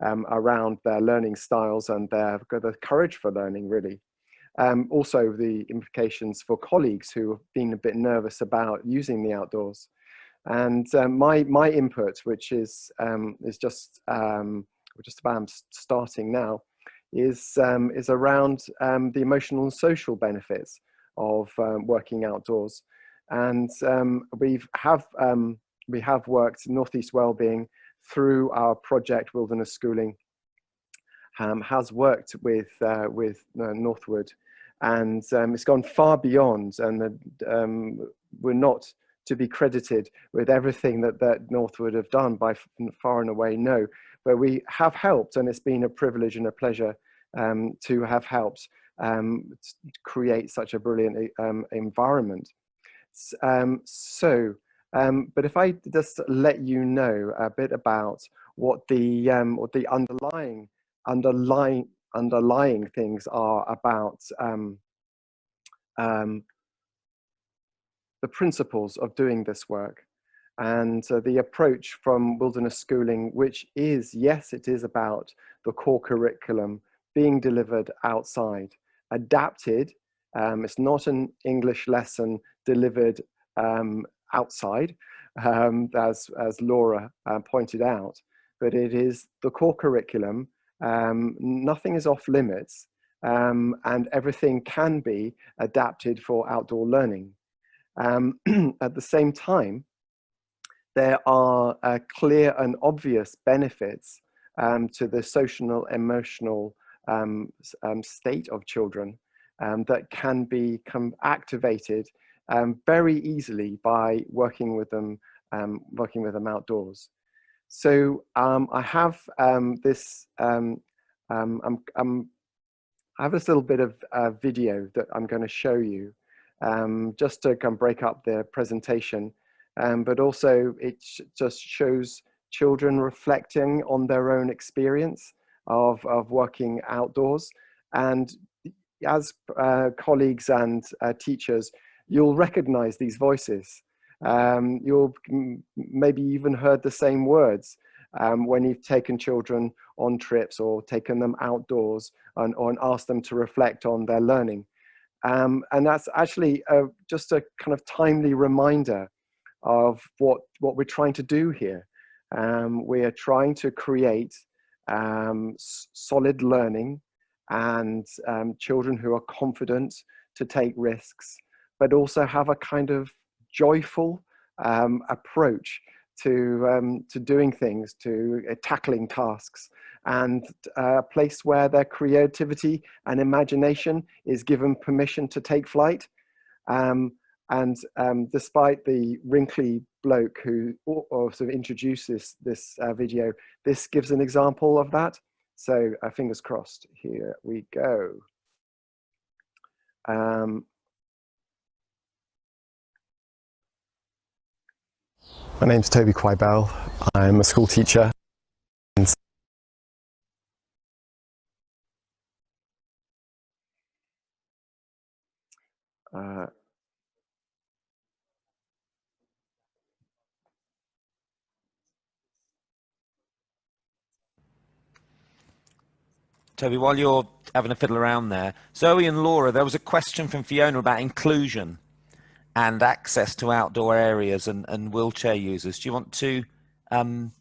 around their learning styles and the courage for learning, really. Also, the implications for colleagues who have been a bit nervous about using the outdoors. And my input, which is just about starting now, is around the emotional and social benefits of working outdoors. And we have worked Northeast Wellbeing through our project Wilderness Schooling, has worked with Northwood, and it's gone far beyond, and we're not to be credited with everything that Northwood have done by far and away, no, but we have helped, and it's been a privilege and a pleasure to have helped create such a brilliant environment. But if I just let you know a bit about what the underlying things are about the principles of doing this work, and the approach from Wilderness Schooling, which is, yes, it is about the core curriculum being delivered outside, adapted. It's not an English lesson delivered outside, as Laura pointed out, but it is the core curriculum. Nothing is off limits, and everything can be adapted for outdoor learning. At the same time, there are clear and obvious benefits to the social, emotional state of children that can become activated very easily by working with them outdoors. So I have this. I have this little bit of video that I'm going to show you, just to kind of break up the presentation, but also it just shows children reflecting on their own experience of working outdoors. And as colleagues and teachers, you'll recognize these voices. You'll maybe even heard the same words when you've taken children on trips or taken them outdoors and asked them to reflect on their learning. And that's actually just a kind of timely reminder of what we're trying to do here. We are trying to create solid learning and children who are confident to take risks, but also have a kind of joyful approach to doing things, to tackling tasks, and a place where their creativity and imagination is given permission to take flight. Despite the wrinkly bloke who sort of introduces this video, this gives an example of that. So fingers crossed, here we go. My name's Toby Quibell. I'm a school teacher. Toby, while you're having a fiddle around there, Zoe and Laura, there was a question from Fiona about inclusion and access to outdoor areas and wheelchair users. Do you want to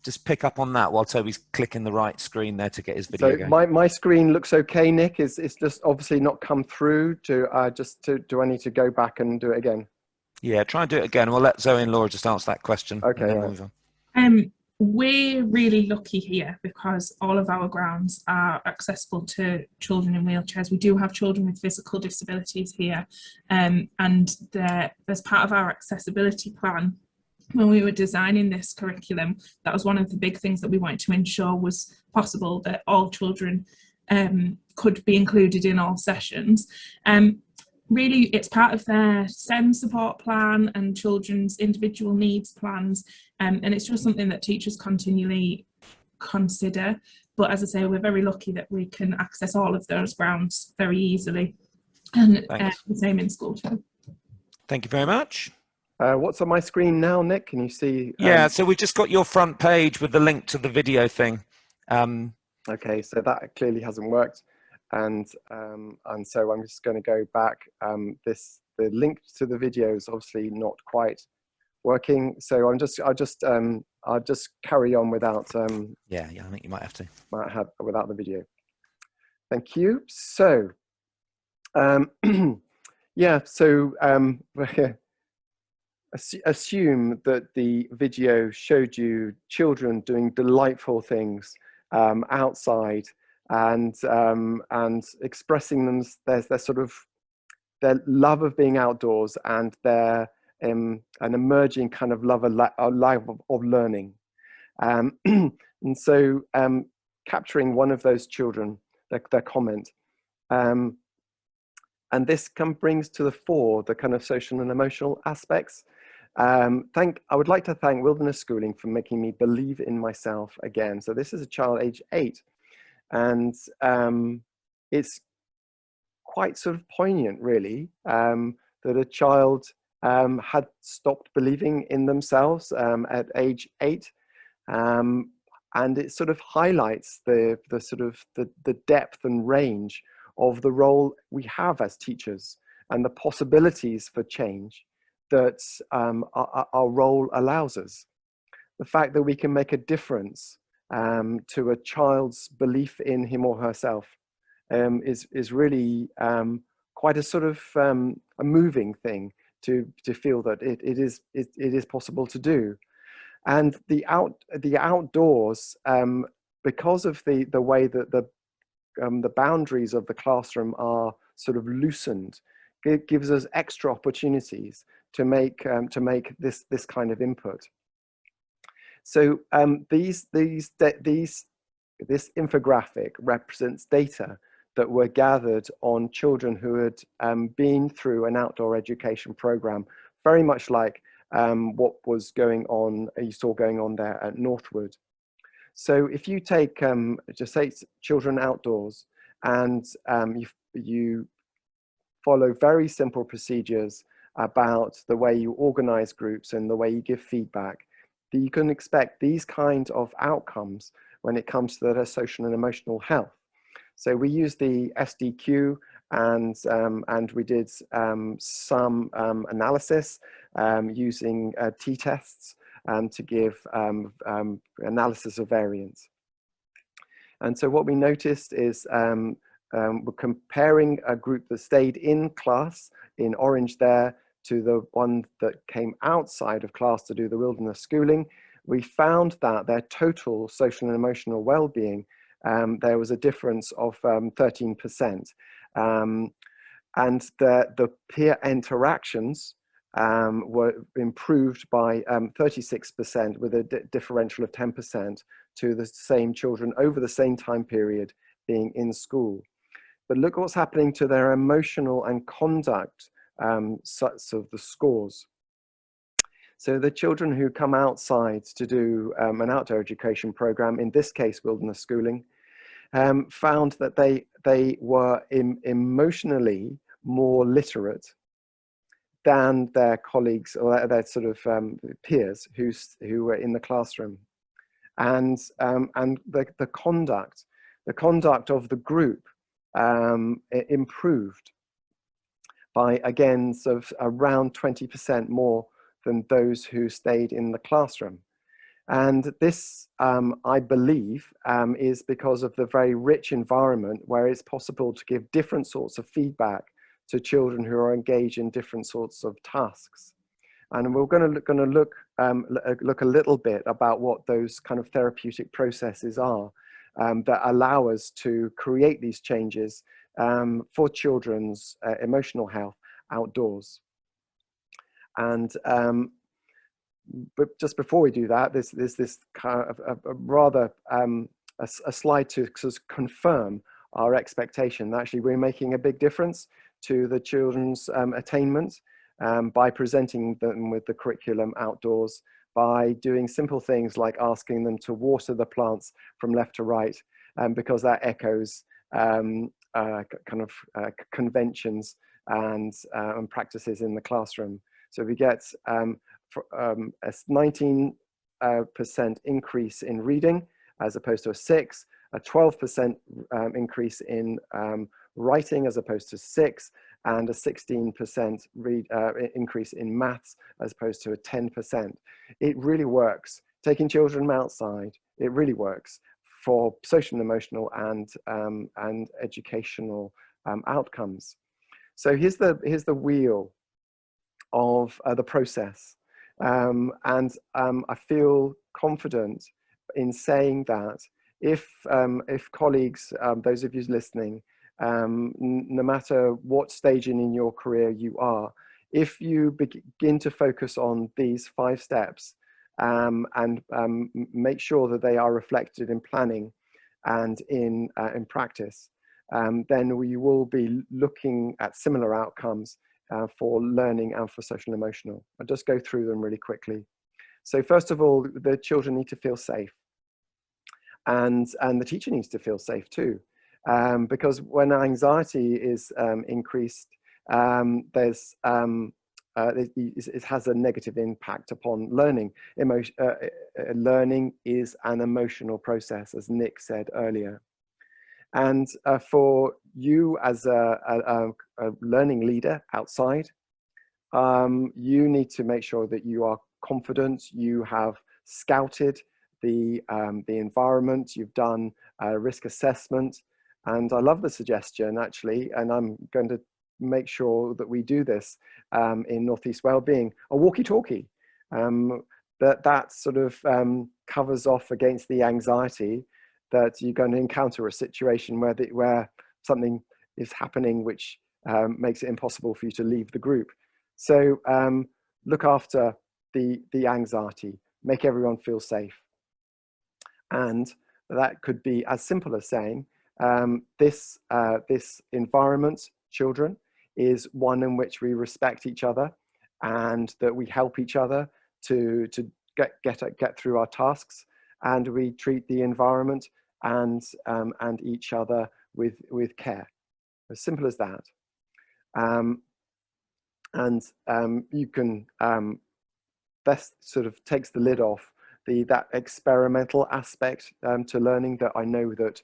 just pick up on that while Toby's clicking the right screen there to get his video going? My screen looks okay, Nick. It's just obviously not come through. Do I need to go back and do it again? Yeah, try and do it again. We'll let Zoe and Laura just answer that question. Okay, and then right. move on. We're really lucky here because all of our grounds are accessible to children in wheelchairs. We do have children with physical disabilities here, and as part of our accessibility plan, when we were designing this curriculum, that was one of the big things that we wanted to ensure was possible, that all children could be included in all sessions. Really, it's part of their SEND support plan and children's individual needs plans, and it's just something that teachers continually consider. But as I say, we're very lucky that we can access all of those grounds very easily, and the same in school too. Thank you very much. What's on my screen now, Nick? Can you see? Yeah, so we've just got your front page with the link to the video thing. Okay, so that clearly hasn't worked, and so I'm just going to go back. The link to the video is obviously not quite working, so I'll just carry on without yeah, I think you might have to. without the video. Thank you. So yeah, so assume that the video showed you children doing delightful things outside and expressing them, their sort of their love of being outdoors and their an emerging kind of love of learning. And so capturing one of those children, their comment, and this brings to the fore the kind of social and emotional aspects. I would like to thank Wilderness Schooling for making me believe in myself again. So this is a child age 8, and it's quite sort of poignant, really, that a child had stopped believing in themselves at age 8, and it sort of highlights the depth and range of the role we have as teachers and the possibilities for change that our role allows us. The fact that we can make a difference to a child's belief in him or herself is really quite a sort of a moving thing to feel that it is possible to do. And the outdoors, because of the way that the boundaries of the classroom are sort of loosened, it gives us extra opportunities to make this kind of input. So this infographic represents data that were gathered on children who had been through an outdoor education program, very much like what was going on, you saw going on there at Northwood. So if you take just say children outdoors, and you follow very simple procedures about the way you organize groups and the way you give feedback, that you can expect these kind of outcomes when it comes to their social and emotional health. So we used the SDQ, and we did some analysis using t-tests to give analysis of variance. And so what we noticed is we're comparing a group that stayed in class in orange there to the one that came outside of class to do the wilderness schooling. We found that their total social and emotional well-being, there was a difference of 13%. And the peer interactions were improved by 36%, with a differential of 10% to the same children over the same time period being in school. But look what's happening to their emotional and conduct sorts of the scores. So the children who come outside to do an outdoor education program, in this case wilderness schooling, found that they were emotionally more literate than their colleagues or their sort of peers who were in the classroom. And the conduct of the group improved by, again, sort of around 20% more than those who stayed in the classroom. And this, I believe, is because of the very rich environment where it's possible to give different sorts of feedback to children who are engaged in different sorts of tasks. And we're going to look a little bit about what those kind of therapeutic processes are that allow us to create these changes for children's emotional health outdoors. And but just before we do that, there's this kind of a rather a slide to sort of confirm our expectation that actually we're making a big difference to the children's attainment by presenting them with the curriculum outdoors, by doing simple things like asking them to water the plants from left to right, because that echoes kind of conventions and practices in the classroom. So we get a 19% increase in reading as opposed to a 6, a 12% increase in writing as opposed to 6, and a 16% increase in maths as opposed to a 10%. It really works. Taking children outside, it really works for social and emotional and educational outcomes. So here's the wheel of the process, and I feel confident in saying that if colleagues, those of you listening, no matter what stage in your career you are, if you begin to focus on these 5 steps and make sure that they are reflected in planning and in practice, then we will be looking at similar outcomes for learning and for social and emotional. I'll just go through them really quickly. So first of all, the children need to feel safe, and the teacher needs to feel safe too, because when anxiety is increased, it has a negative impact upon learning. Learning is an emotional process, as Nick said earlier. And for you as a learning leader outside, you need to make sure that you are confident, you have scouted the environment, you've done a risk assessment. And I love the suggestion, actually, and I'm going to make sure that we do this in Northeast Wellbeing, a walkie-talkie. That sort of covers off against the anxiety that you're going to encounter a situation where something is happening which makes it impossible for you to leave the group. So look after the anxiety, make everyone feel safe. And that could be as simple as saying, this environment, children, is one in which we respect each other and that we help each other to get through our tasks, and we treat the environment and each other with care. As simple as that. You can best sort of takes the lid off that experimental aspect to learning that I know that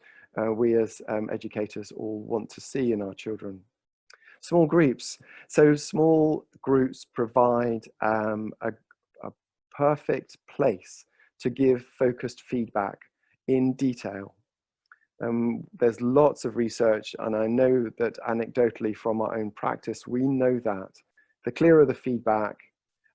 we as educators all want to see in our children. Small groups. So small groups provide a perfect place to give focused feedback in detail. There's lots of research, and I know that anecdotally from our own practice, we know that the clearer the feedback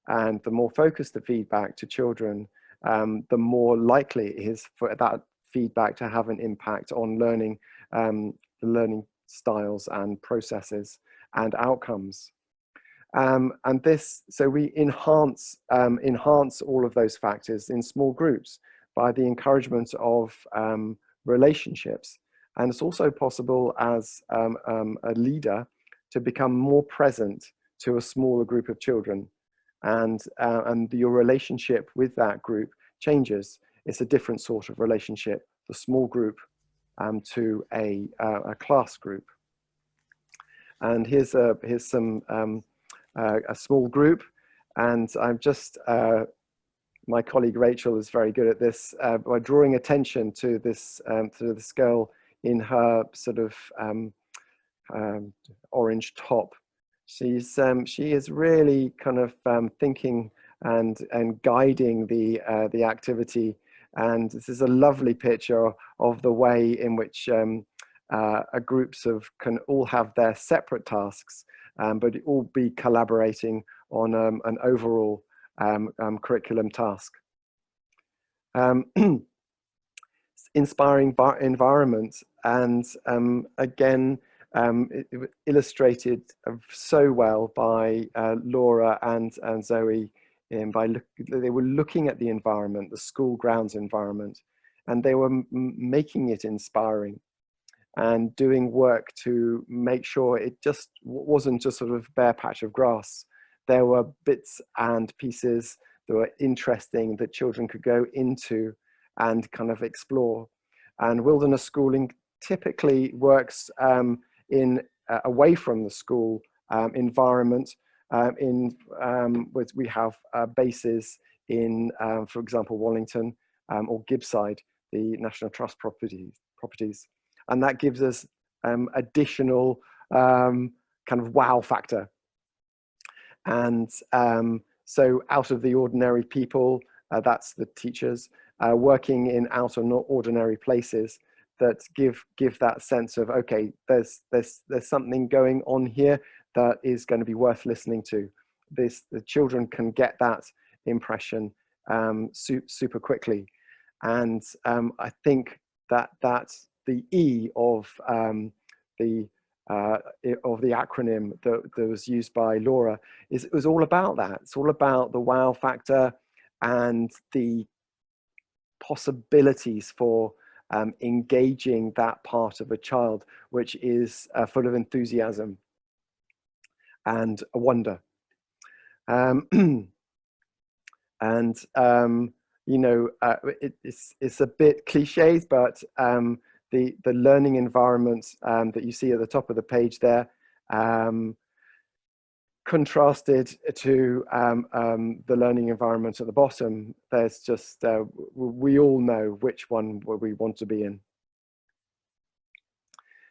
and the more focused the feedback to children, the more likely it is for that feedback to have an impact on learning, the learning styles and processes and outcomes. So we enhance all of those factors in small groups by the encouragement of relationships. And it's also possible as a leader to become more present to a smaller group of children, and your relationship with that group changes. It's a different sort of relationship, the small group to a class group. And here's some a small group, and I'm just my colleague Rachel is very good at this by drawing attention to this girl in her sort of orange top. She is really kind of thinking and guiding the activity, and this is a lovely picture of the way in which groups can all have their separate tasks, but all be collaborating on an overall curriculum task. Inspiring environment, and again, illustrated so well by Laura and Zoe. They were looking at the environment, the school grounds environment, and they were making it inspiring and doing work to make sure it just wasn't just sort of bare patch of grass. There were bits and pieces that were interesting that children could go into and kind of explore. And wilderness schooling typically works away from the school environment. We have bases in, for example, Wallington or Gibbside, the National Trust properties properties. And that gives us additional kind of wow factor. And so out of the ordinary people, that's the teachers, working in out of ordinary places that give that sense of, okay, there's something going on here that is going to be worth listening to. The children can get that impression super quickly. And I think that the E of the acronym that was used by Laura it was all about that. It's all about the wow factor and the possibilities for engaging that part of a child, which is full of enthusiasm and a wonder. You know, it's a bit cliches, but the learning environment that you see at the top of the page there, contrasted to the learning environment at the bottom, there's just, we all know which one we want to be in.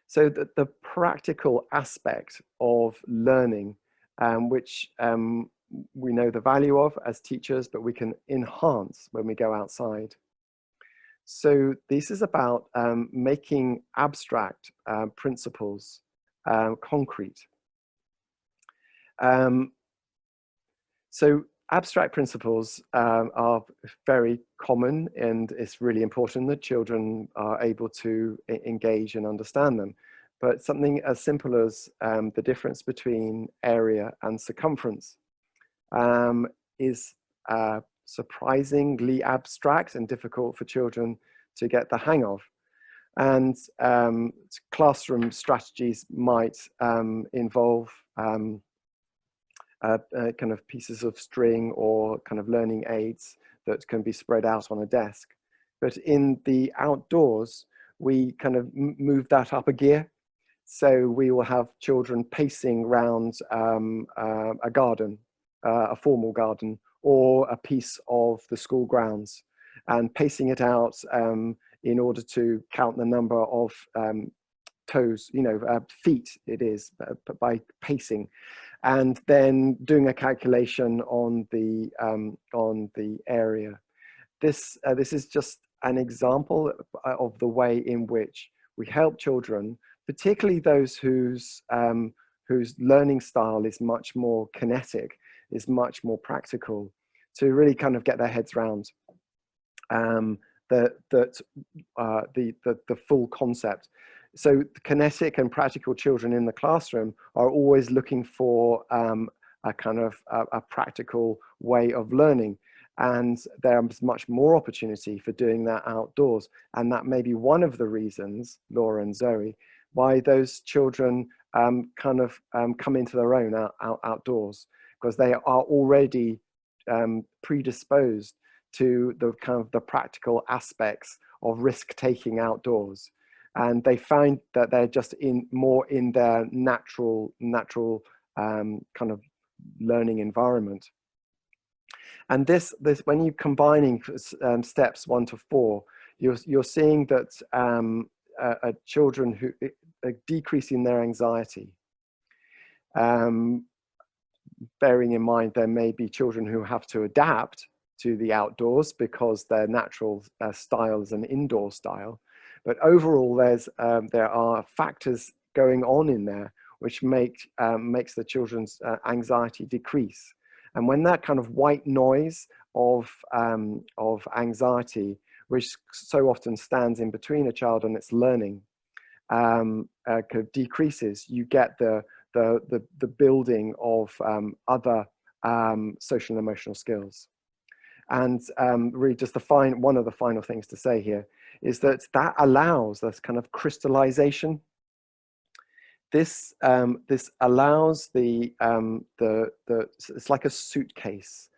So the practical aspect of learning, which we know the value of as teachers, but we can enhance when we go outside. So this is about making abstract principles concrete. So abstract principles are very common, and it's really important that children are able to engage and understand them. But something as simple as the difference between area and circumference is surprisingly abstract and difficult for children to get the hang of. And classroom strategies might involve kind of pieces of string or kind of learning aids that can be spread out on a desk. But in the outdoors, we kind of move that up a gear. So we will have children pacing around a garden, a formal garden, or a piece of the school grounds, and pacing it out in order to count the number of toes, you know, feet it is by pacing, and then doing a calculation on the area. This is just an example of the way in which we help children, particularly those whose learning style is much more kinetic, is much more practical, to really kind of get their heads around the full concept. So the kinetic and practical children in the classroom are always looking for a kind of a practical way of learning, and there's much more opportunity for doing that outdoors. And that may be one of the reasons, Laura and Zoe, why those children kind of come into their own outdoors, because they are already predisposed to the kind of the practical aspects of risk-taking outdoors, and they find that they're just more in their natural kind of learning environment. And this when you're combining steps 1 to 4, you're seeing that children who are decreasing their anxiety. Bearing in mind there may be children who have to adapt to the outdoors because their natural style is an indoor style, but overall there are factors going on in there which makes the children's anxiety decrease. And when that kind of white noise of anxiety, which so often stands in between a child and its learning, decreases, you get the building of other social and emotional skills. And really just one of the final things to say here is that allows this kind of crystallization. This allows it's like a suitcase,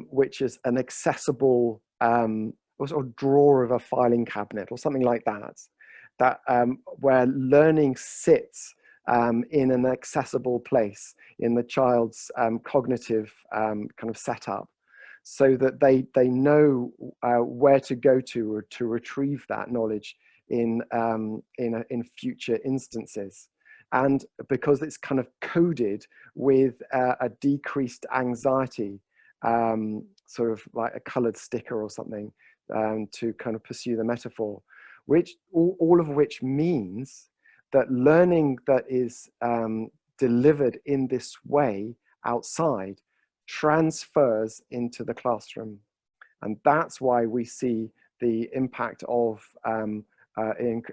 which is an accessible or drawer of a filing cabinet or something like that, where learning sits in an accessible place in the child's cognitive kind of setup, so that they know where to go to retrieve that knowledge in future instances. And because it's kind of coded with a decreased anxiety, sort of like a colored sticker or something, to kind of pursue the metaphor, which all of which means that learning that is delivered in this way outside transfers into the classroom. And that's why we see the impact of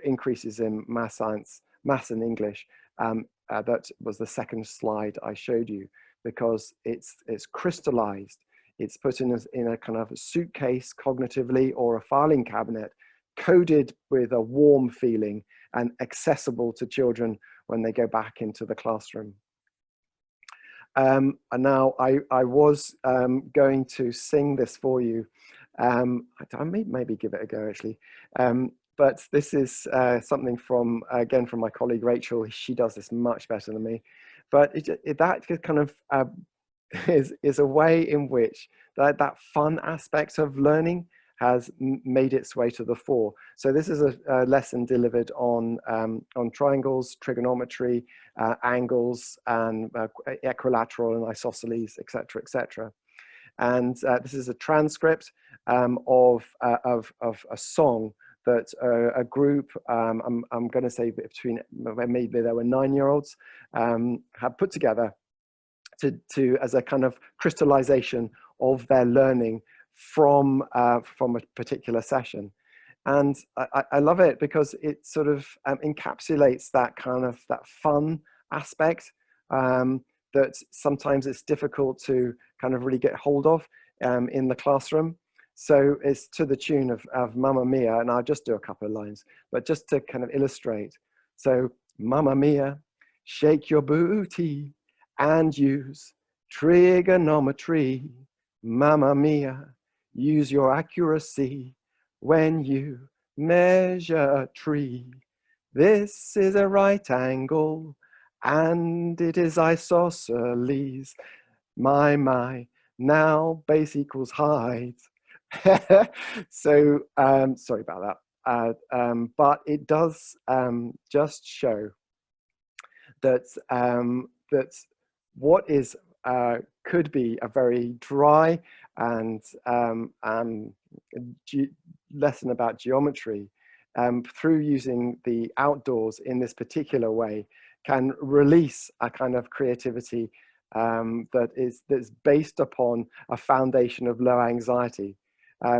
increases in maths and English. That was the second slide I showed you, because it's crystallized. It's put in a kind of a suitcase cognitively, or a filing cabinet, coded with a warm feeling and accessible to children when they go back into the classroom. And now I was going to sing this for you. I may maybe give it a go actually. But this is something from, again, from my colleague Rachel. She does this much better than me. But that kind of is a way in which that fun aspect of learning has made its way to the fore. So this is a lesson delivered on triangles, trigonometry, angles, and equilateral and isosceles, etc., etc. And this is a transcript of a song that a group, I'm going to say between, maybe there were 9-year-olds, have put together to as a kind of crystallization of their learning from a particular session. And I love it because it sort of encapsulates that kind of that fun aspect that sometimes it's difficult to kind of really get hold of in the classroom. So it's to the tune of Mamma Mia, and I'll just do a couple of lines, but just to kind of illustrate. So, Mamma Mia, shake your booty and use trigonometry. Mamma Mia, use your accuracy when you measure a tree. This is a right angle and it is isosceles. My, now base equals height. So, sorry about that. But it does just show that that what is could be a very dry and lesson about geometry, through using the outdoors in this particular way, can release a kind of creativity that's based upon a foundation of low anxiety,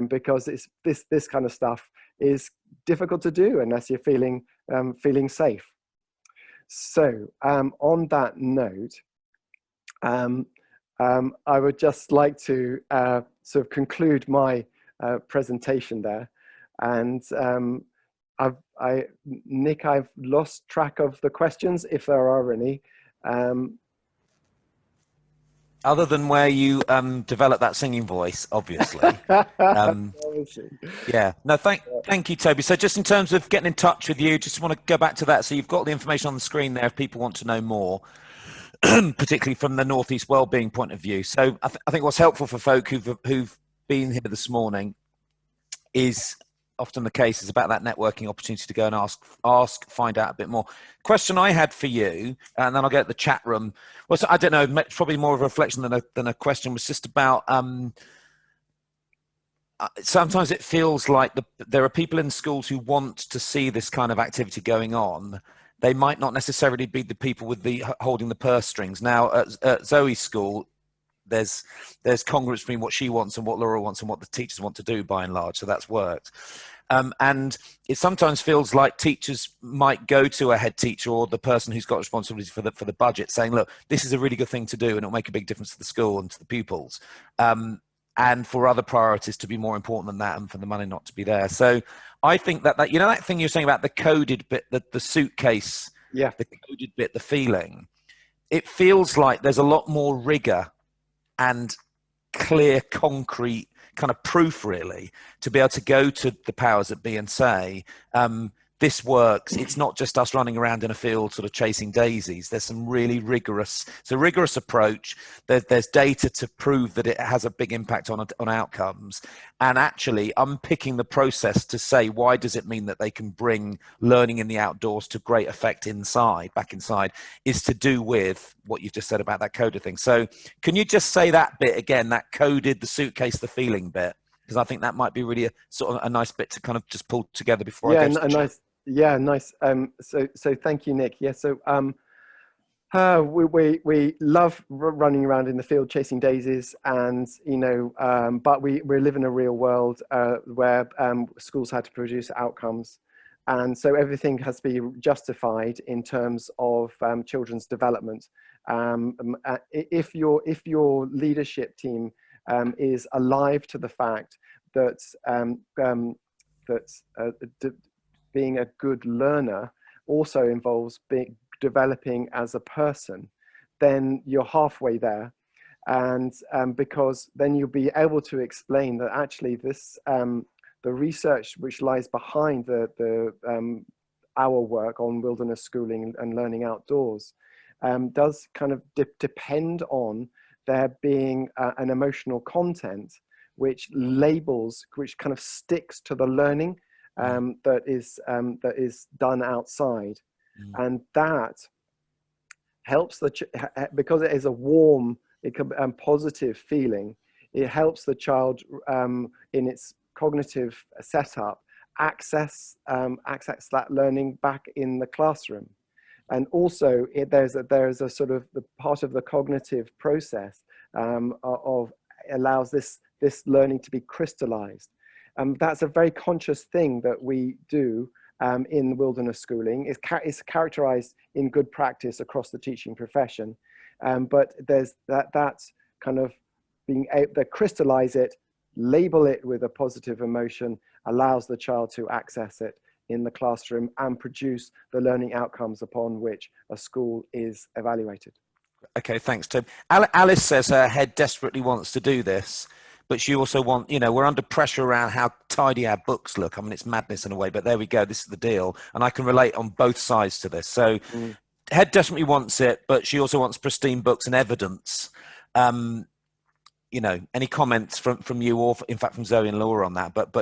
because this kind of stuff is difficult to do unless you're feeling safe. So on that note, I would just like to sort of conclude my presentation there. And Nick, I've lost track of the questions, if there are any. Other than where you develop that singing voice, obviously. Yeah. No, thank you, Toby. So just in terms of getting in touch with you, just want to go back to that. So you've got the information on the screen there if people want to know more, particularly from the North East Wellbeing point of view. So I think what's helpful for folk who've been here this morning is often the case is about that networking opportunity to go and ask, find out a bit more. Question I had for you, and then I'll get the chat room. Well, so I don't know, probably more of a reflection than a question, was just about, sometimes it feels like there are people in schools who want to see this kind of activity going on. They might not necessarily be the people with holding the purse strings. Now at Zoe's school, there's congruence between what she wants and what Laura wants and what the teachers want to do, by and large. So that's worked. And it sometimes feels like teachers might go to a head teacher or the person who's got responsibility for the budget, saying, "Look, this is a really good thing to do, and it'll make a big difference to the school and to the pupils." And for other priorities to be more important than that, and for the money not to be there. So I think that you know that thing you're saying about the coded bit, the suitcase, yeah, the coded bit, the feeling. It feels like there's a lot more rigor and clear, concrete kind of proof, really, to be able to go to the powers that be and say, this works. It's not just us running around in a field sort of chasing daisies. There's some really rigorous, it's a rigorous approach. There's data to prove that it has a big impact on outcomes. And actually unpicking the process to say, why does it mean that they can bring learning in the outdoors to great effect back inside, is to do with what you've just said about that coded thing. So can you just say that bit again, that coded, the suitcase, the feeling bit? Because I think that might be really a nice bit to kind of just pull together before I go to the chat. Nice. So thank you, Nick. Yeah. So we love running around in the field chasing daisies, and but we live in a real world where schools had to produce outcomes, and so everything has to be justified in terms of children's development. If your leadership team is alive to the fact that being a good learner also involves developing as a person, then you're halfway there. And because then you'll be able to explain that actually this, the research which lies behind our work on wilderness schooling and learning outdoors does kind of depend on there being an emotional content which kind of sticks to the learning that is done outside. And that helps because it is a warm, positive feeling. It helps the child in its cognitive setup access that learning back in the classroom. And also there's a sort of the part of the cognitive process of allows this learning to be crystallized. That's a very conscious thing that we do in wilderness schooling. It's characterized in good practice across the teaching profession. But there's that kind of being able to crystallize it, label it with a positive emotion, allows the child to access it in the classroom and produce the learning outcomes upon which a school is evaluated. Okay, thanks, Toby. Alice says her head desperately wants to do this, but she also we're under pressure around how tidy our books look. I mean, it's madness in a way, but there we go. This is the deal. And I can relate on both sides to this. So head desperately wants it, but she also wants pristine books and evidence. Any comments from you, or in fact from Zoe and Laura on that? But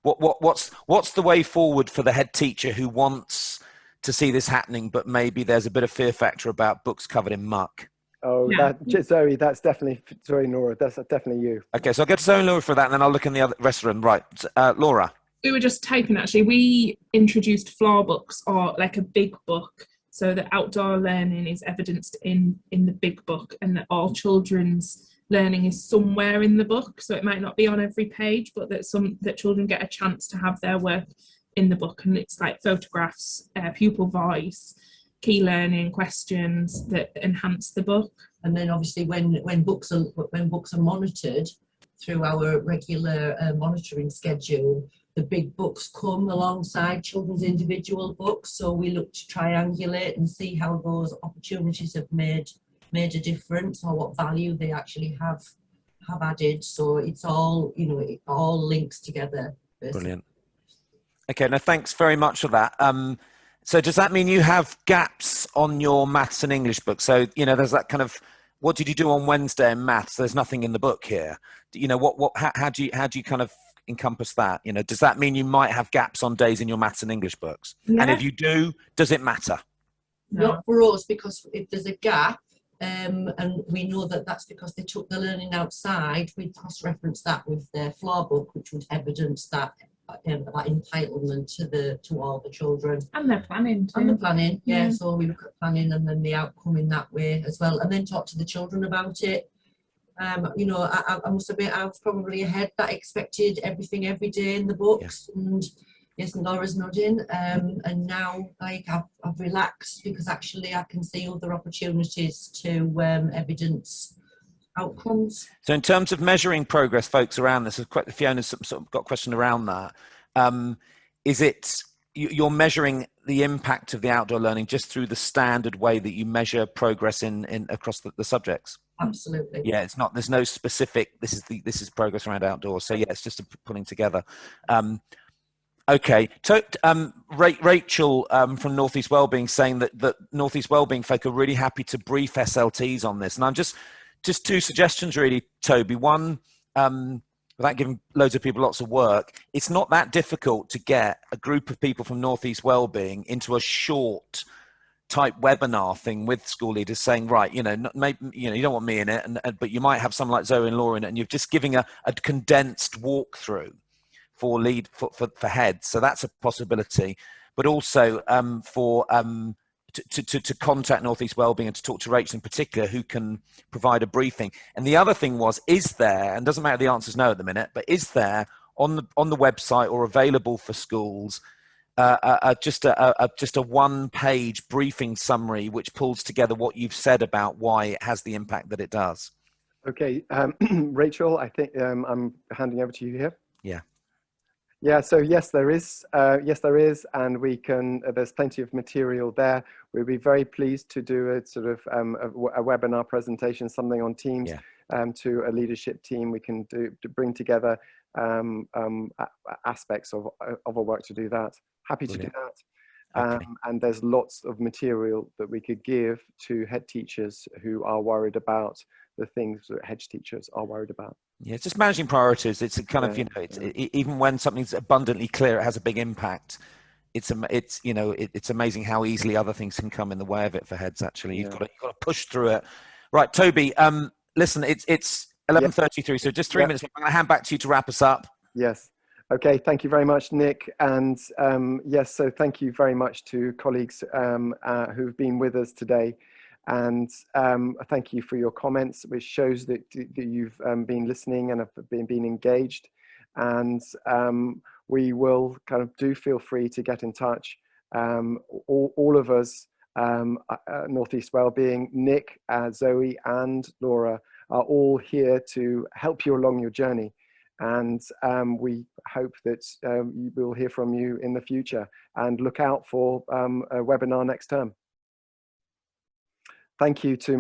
what's the way forward for the head teacher who wants to see this happening, but maybe there's a bit of fear factor about books covered in muck? Oh, yeah. Zoe, that's definitely, sorry, Laura, that's definitely you. Okay, so I'll get to Zoe and Laura for that, and then I'll look in the rest of them. Right, Laura. We were just typing, actually. We introduced floor books, or like a big book, so that outdoor learning is evidenced in the big book, and that all children's learning is somewhere in the book. So it might not be on every page, but that children get a chance to have their work in the book, and it's like photographs, pupil voice, key learning questions that enhance the book. And then obviously when books are monitored through our regular monitoring schedule, the big books come alongside children's individual books. So we look to triangulate and see how those opportunities have made a difference, or what value they actually have added. So it's all, it all links together, basically. Brilliant. Okay, now thanks very much for that. So does that mean you have gaps on your maths and English book? So, there's that kind of, what did you do on Wednesday in maths? There's nothing in the book here. How do you kind of encompass that? Does that mean you might have gaps on days in your maths and English books? Yeah. And if you do, does it matter? Not for us, because if there's a gap, and we know that that's because they took the learning outside, we cross-reference that with their floor book, which would evidence that entitlement to all the children. And their planning too. And the planning, yeah. So we look at planning and then the outcome in that way as well, and then talk to the children about it. I must admit, I was probably ahead that expected everything every day in the books. Yeah. And yes, and Laura's nodding. And now I've relaxed, because actually I can see other opportunities to evidence outcomes. So in terms of measuring progress, folks around this, Fiona's sort of got a question around that. Is it you're measuring the impact of the outdoor learning just through the standard way that you measure progress in across the subjects? Absolutely. Yeah, it's not. There's no specific. This is progress around outdoors. So yeah, it's just a putting together. Okay. Rachel from Northeast Wellbeing saying that Northeast Wellbeing folk are really happy to brief SLTs on this. And I'm just two suggestions really, Toby. One, without giving loads of people lots of work, it's not that difficult to get a group of people from Northeast Wellbeing into a short type webinar thing with school leaders saying, right, maybe, you don't want me in it, but you might have someone like Zoe and Laura in it, and you're just giving a condensed walkthrough for heads. So that's a possibility, but also to contact Northeast Wellbeing and to talk to Rachel in particular, who can provide a briefing. And the other thing was, is there, and doesn't matter the answer's no at the minute, but is there on the website or available for schools just a one-page briefing summary which pulls together what you've said about why it has the impact that it does? Okay, Rachel, I think I'm handing over to you here. Yeah. Yeah, so yes, there is, and we can, there's plenty of material there. We'll be very pleased to do a sort of a webinar presentation, something on Teams, to a leadership team. We can to bring together aspects of our work to do that. Happy to do that. Okay. And there's lots of material that we could give to head teachers who are worried about the things that head teachers are worried about. Yeah, it's just managing priorities. It's a kind of, even when something's abundantly clear, it has a big impact. It's amazing how easily other things can come in the way of it for heads. Actually, you've got to push through it. Right, Toby. Listen, it's 11:33, so just 3 minutes. I'm going to hand back to you to wrap us up. Yes. Okay. Thank you very much, Nick. And yes, so thank you very much to colleagues who've been with us today. And thank you for your comments, which shows that you've been listening and have been engaged. And we will do feel free to get in touch. All of us, Northeast Wellbeing, Nick, Zoe and Laura are all here to help you along your journey. And we hope that we will hear from you in the future, and look out for a webinar next term. Thank you to